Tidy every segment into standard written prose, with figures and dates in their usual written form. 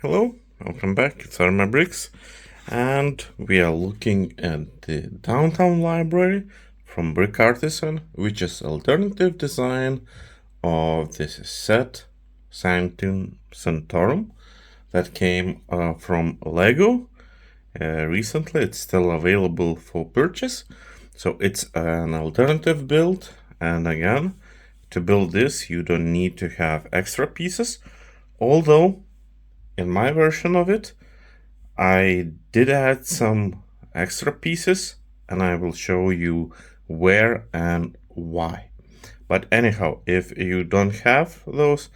Hello, welcome back. It's Arma Bricks, and we are looking at the downtown library from BrickArtisan, which is alternative design of this set Sanctum Sanctorum that came from Lego recently. It's still available for purchase, so it's an alternative build. And again, to build this, you don't need to have extra pieces, although in my version of it, I did add some extra pieces and I will show you where and why. But anyhow, if you don't have those,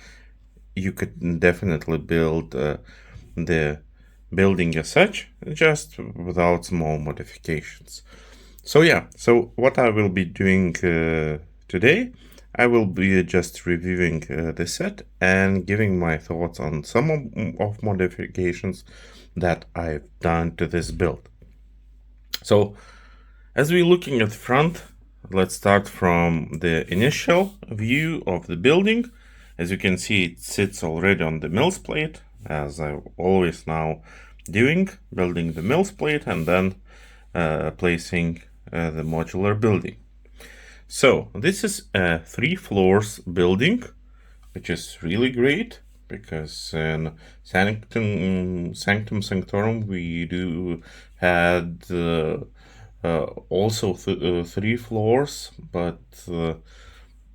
you could definitely build the building as such, just without small modifications. So what I will be doing today, I will be just reviewing the set and giving my thoughts on some of modifications that I've done to this build. So as we're looking at the front, let's start from the initial view of the building. As you can see, it sits already on the mills plate, as I always now doing, building the mills plate and then placing the modular building. So this is a 3 floors building, which is really great because in Sanctum Sanctorum we do had also 3 floors, but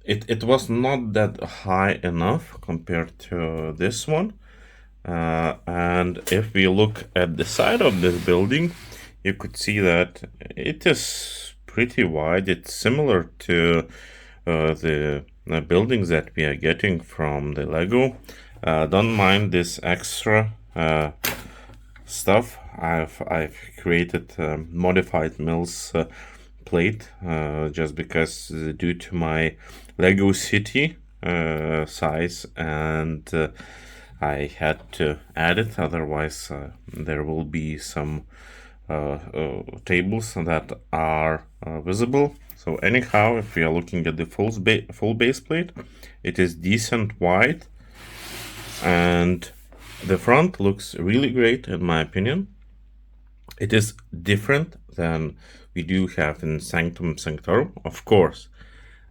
it was not that high enough compared to this one. And if we look at the side of this building, you could see that it is pretty wide. It's similar to the buildings that we are getting from the Lego. Don't mind this extra stuff. I've created modified mills plate just because due to my Lego city size, and I had to add it, otherwise there will be some tables that are visible. So anyhow, if we are looking at the full base plate, it is decent wide, and the front looks really great in my opinion. It is different than we do have in Sanctum Sanctorum, of course.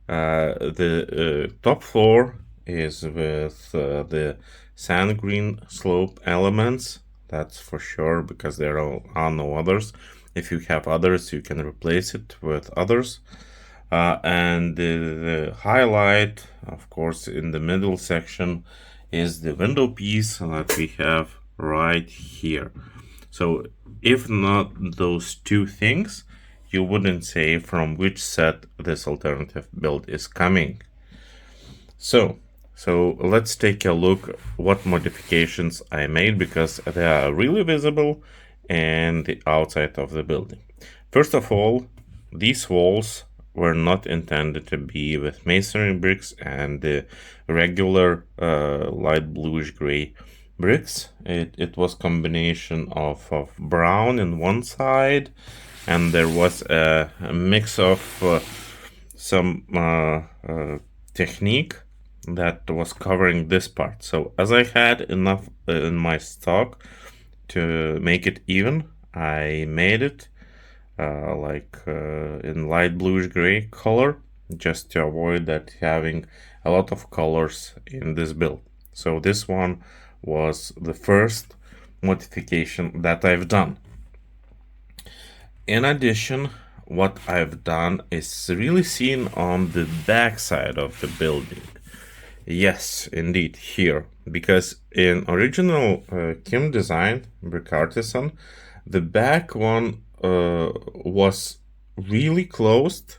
The top floor is with the sand green slope elements, that's for sure, because there are no others. If you have others, you can replace it with others. And the highlight, of course, in the middle section is the window piece that we have right here. So if not those two things, you wouldn't say from which set this alternative build is coming. So let's take a look what modifications I made, because they are really visible in the outside of the building. First of all, these walls were not intended to be with masonry bricks and the regular light bluish gray bricks. It was combination of brown in one side, and there was a mix of some technique that was covering this part. So as I had enough in my stock to make it even, I made it in light bluish gray color, just to avoid that having a lot of colors in this build. So this one was the first modification that I've done. In addition, what I've done is really seen on the back side of the building. Yes, indeed, here. Because in original Kim design, BrickArtisan, the back one was really closed.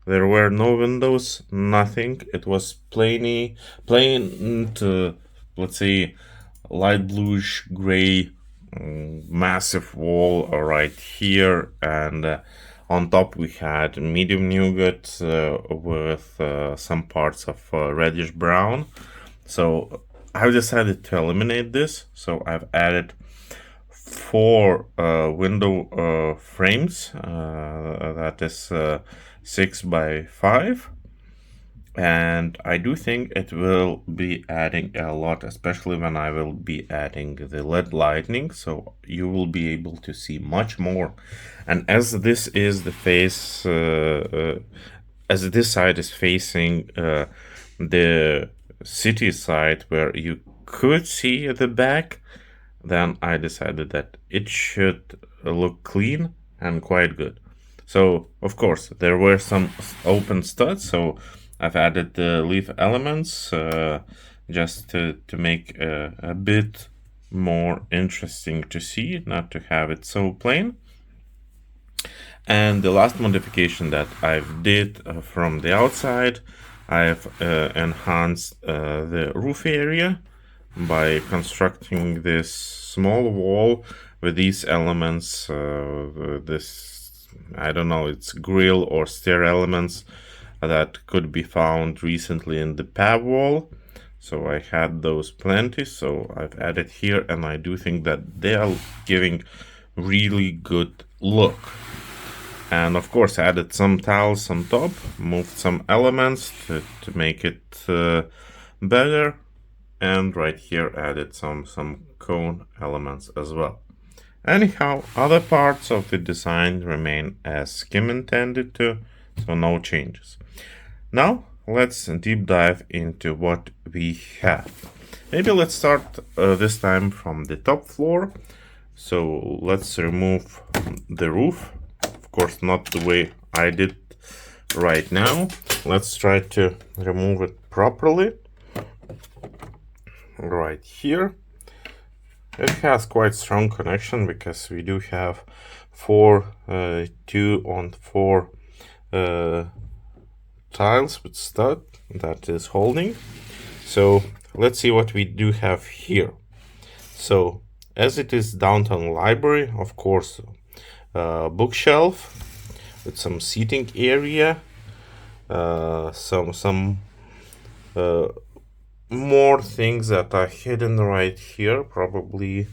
There were no windows, nothing. It was plain to, let's say, light bluish gray massive wall right here, and on top we had medium nougat with some parts of reddish brown. So I've decided to eliminate this. So I've added 4 window frames, that is 6 by 5, And I do think it will be adding a lot, especially when I will be adding the LED lighting, so you will be able to see much more. And as this is the face, as this side is facing the city side where you could see the back, then I decided that it should look clean and quite good. So, of course, there were some open studs, so I've added the leaf elements just to make a bit more interesting to see, not to have it so plain. And the last modification that I've did from the outside, I've enhanced the roof area by constructing this small wall with these elements, this, I don't know, it's grill or stair elements that could be found recently in the pab wall. So I had those plenty, so I've added here, and I do think that they are giving really good look. And of course added some tiles on top, moved some elements to make it better, and right here added some cone elements as well. Anyhow, other parts of the design remain as Skim intended to, so no changes. Now let's deep dive into what we have. Maybe let's start this time from the top floor. So let's remove the roof. Of course, not the way I did right now. Let's try to remove it properly. Right here. It has quite strong connection because we do have 2 on 4 tiles with stud that is holding. So let's see what we do have here. So as it is downtown library, of course, bookshelf with some seating area, some more things that are hidden right here. Probably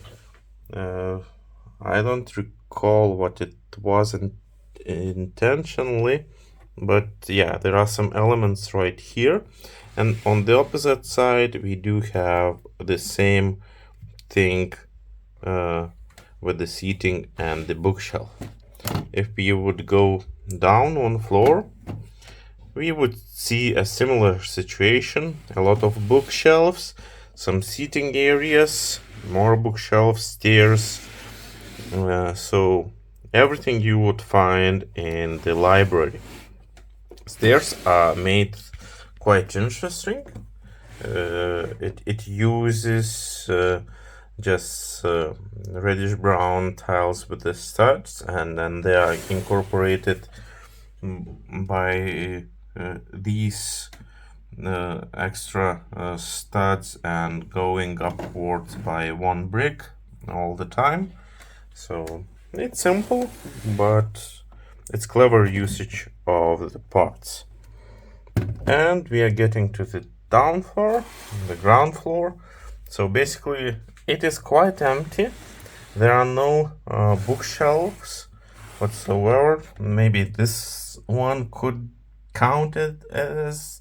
I don't recall what it wasn't intentionally, but yeah, there are some elements right here. And on the opposite side we do have the same thing with the seating and the bookshelf. If we would go down one floor, we would see a similar situation. A lot of bookshelves, some seating areas, more bookshelves, stairs. So everything you would find in the library. Stairs are made quite interesting. It uses just reddish brown tiles with the studs, and then they are incorporated by these extra studs and going upwards by 1 brick all the time. So it's simple, but it's clever usage of the parts. And we are getting to the down floor, the ground floor. So basically it is quite empty. There are no bookshelves whatsoever. Maybe this one could count it as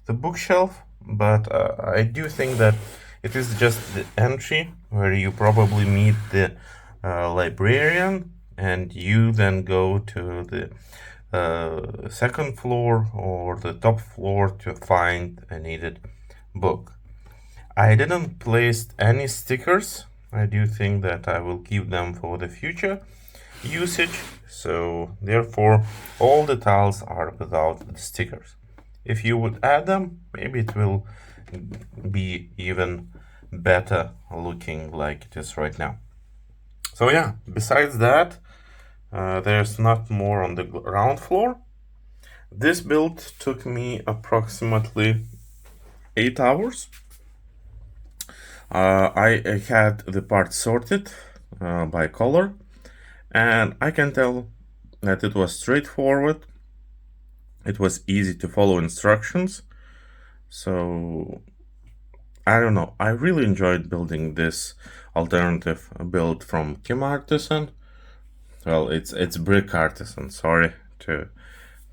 the bookshelf, but I do think that it is just the entry where you probably meet the librarian, and you then go to the second floor or the top floor to find a needed book. I didn't place any stickers. I do think that I will keep them for the future usage, so therefore all the tiles are without the stickers. If you would add them, maybe it will be even better looking like it is right now. So yeah, besides that, there's not more on the ground floor. This build took me approximately 8 hours. I had the parts sorted by color, and I can tell that it was straightforward. It was easy to follow instructions. So I don't know, I really enjoyed building this alternative build from Artisan. Well, it's BrickArtisan. Sorry to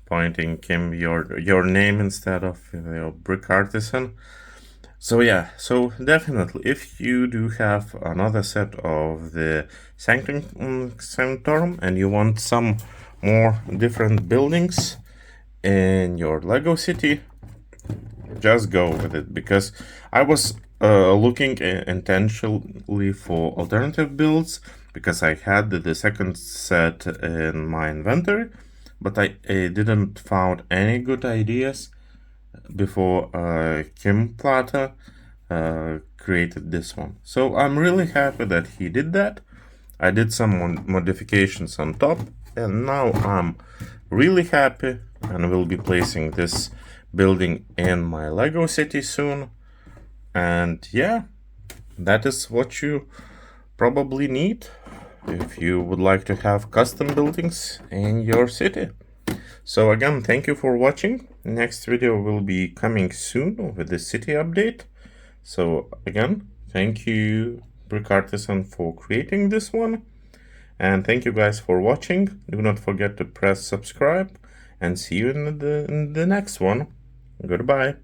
pointing him your name instead of BrickArtisan. So yeah, so definitely, if you do have another set of the Sanctum Sanctorum and you want some more different buildings in your Lego city, just go with it, because I was looking intentionally for alternative builds, because I had the second set in my inventory, but I didn't found any good ideas before Kim Plata created this one. So I'm really happy that he did that. I did some modifications on top, and now I'm really happy and will be placing this building in my Lego city soon. And yeah, that is what you probably need if you would like to have custom buildings in your city. So again, thank you for watching. Next video will be coming soon with the city update. So again, thank you BrickArtisan for creating this one. And thank you guys for watching. Do not forget to press subscribe, and see you in the next one. Goodbye.